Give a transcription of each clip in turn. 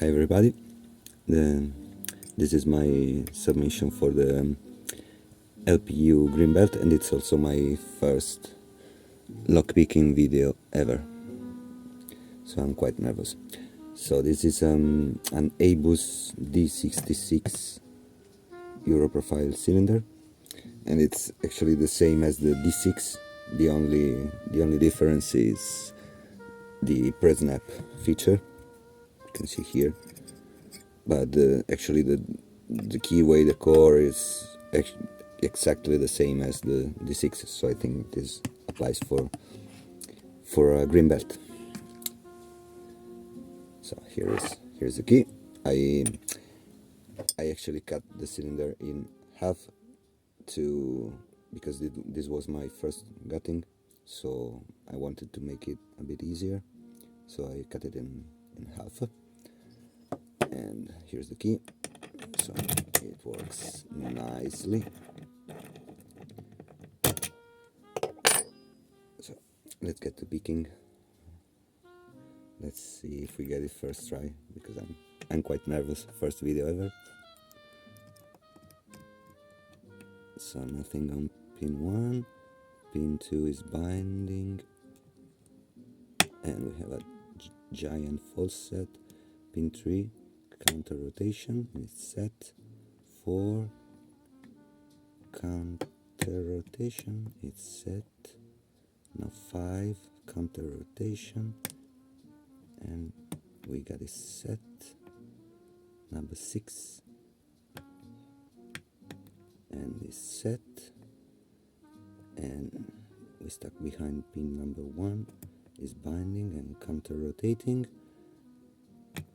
Hi everybody, this is my submission for the LPU Greenbelt, and it's also my first lockpicking video ever, so I'm quite nervous. So this is an Abus D66 Euro profile cylinder, and it's actually the same as the D6. The only difference is the pre-snap feature, you can see here. But actually the keyway, the core is exactly the same as the D6, so I think this applies for a green belt. So here's the key. I actually cut the cylinder in half because this was my first gutting, so I wanted to make it a bit easier, so I cut it in half. And here's the key, so it works nicely. So let's get to picking. Let's see if we get it first try, because I'm quite nervous. First video ever. So nothing on pin 1. Pin 2 is binding, and we have a giant false set. Pin 3 counter rotation is set. 4 counter rotation, it's set. Now 5 counter rotation, and we got it set. Number 6, and it's set, and we stuck behind pin number 1 is binding and counter rotating,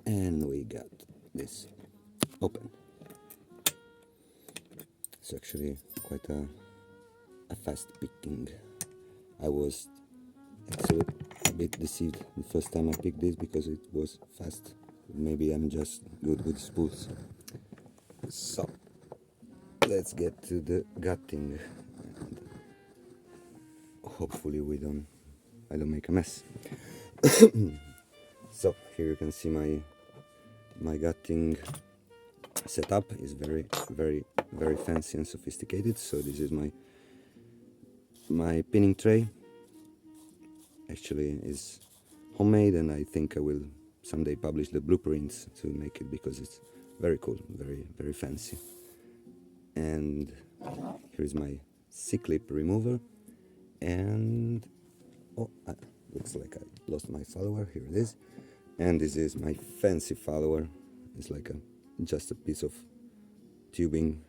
and we got this open. It's actually quite a fast picking. I was actually a bit deceived the first time I picked this because it was fast. Maybe I'm just good with spools. So let's get to the gutting, and hopefully I don't make a mess. So here you can see my gutting setup is very fancy and sophisticated. So this is my pinning tray. Actually is homemade, and I think I will someday publish the blueprints to make it, because it's very cool, very fancy. And here's my C-clip remover, and looks like I lost my follower. Here it is. And this is my fancy follower. It's like just a piece of tubing,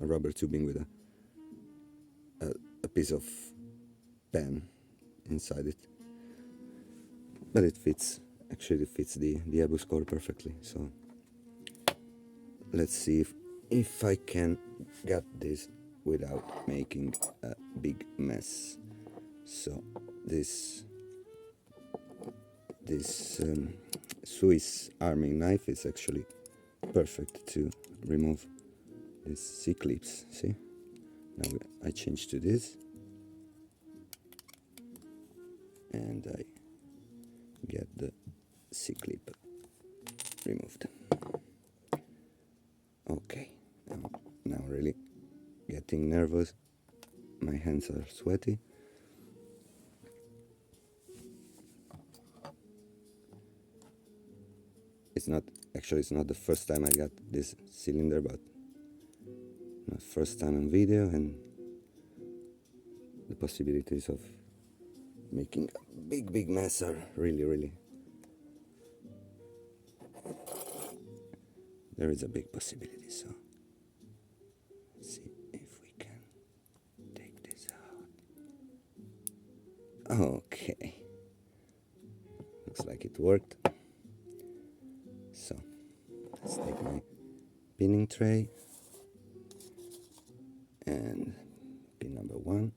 a rubber tubing with a piece of pen inside it. But it fits, actually it fits the Abus core perfectly. So let's see if I can get this without making a big mess. So this Swiss Army knife is actually perfect to remove these C-clips. See? Now I change to this, and I get the C-clip removed. Okay, now really getting nervous. My hands are sweaty. It's not the first time I got this cylinder, but my first time in video, and the possibilities of making a big mess are really, there is a big possibility. So let's see if we can take this out. Okay, looks like it worked. So let's take my pinning tray and pin number 1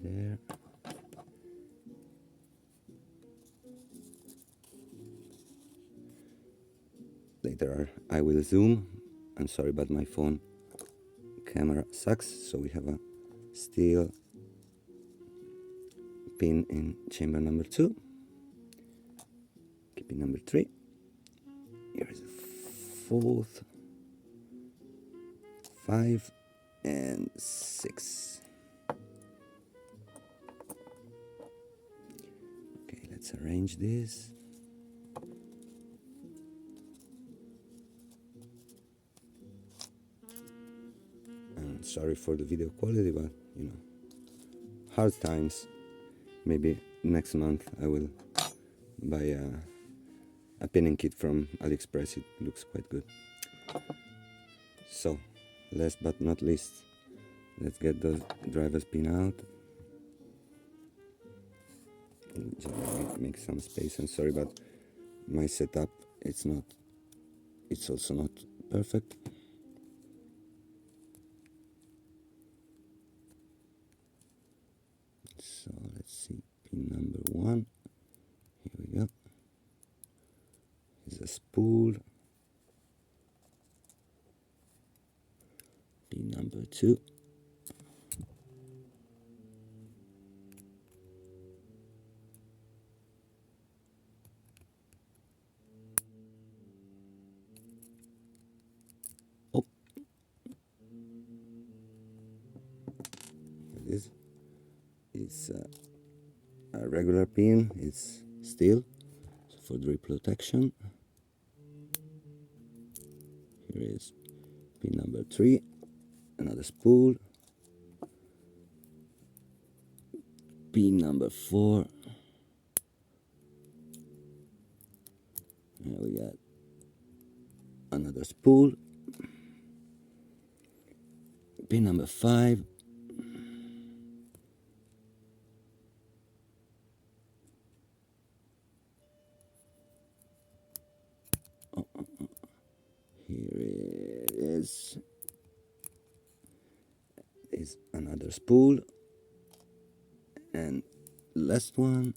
there. Later I will zoom. I'm sorry, but my phone camera sucks. So we have a steel pin in chamber number 2. pin number 3. Here is a 4th, 5 and 6. Okay, let's arrange this. And sorry for the video quality, but you know, hard times. Maybe next month I will buy a pinning kit from AliExpress. It looks quite good. So, last but not least, let's get the driver's pin out. Just make some space. I'm sorry, but my setup, it's also not perfect. So let's see, pin number 1. Here we go. Is a spool. Pin number 2. Oh, this is a regular pin. It's steel, so for drip protection. Here is pin number 3, another spool. Pin number 4. Here we got another spool. Pin number 5. Here it is. Is another spool. And last one.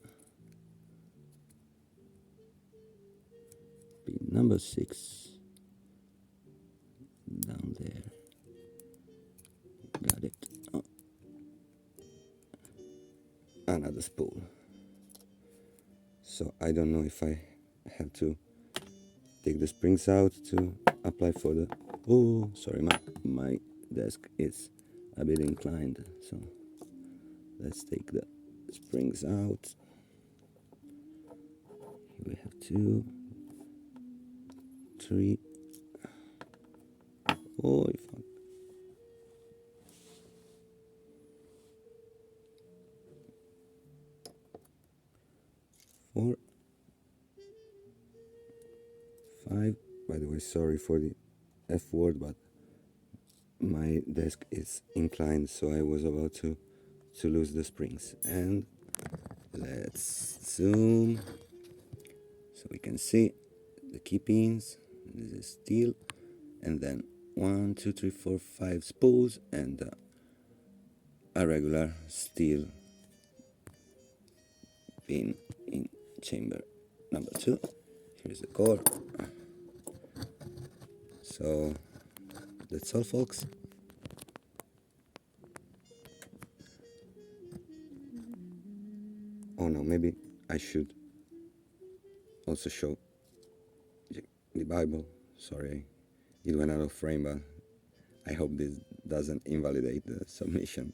Pin number 6. Down there. Got it. Oh. Another spool. So I don't know if I have to take the springs out to apply for the... Oh, sorry, my desk is a bit inclined, so let's take the springs out. Here we have 2, 3. Oh, fuck. 4, 5. By the way, sorry for the F word, but my desk is inclined, so I was about to lose the springs. And let's zoom so we can see the key pins. This is steel, and then 1, 2, 3, 4, 5 spools and a regular steel pin in chamber number 2. Here's the core. So that's all, folks. Oh no, maybe I should also show the Bible. Sorry, it went out of frame, but I hope this doesn't invalidate the submission.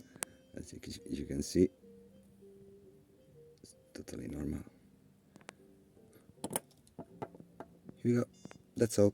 As you can see, it's totally normal. Here we go. That's all.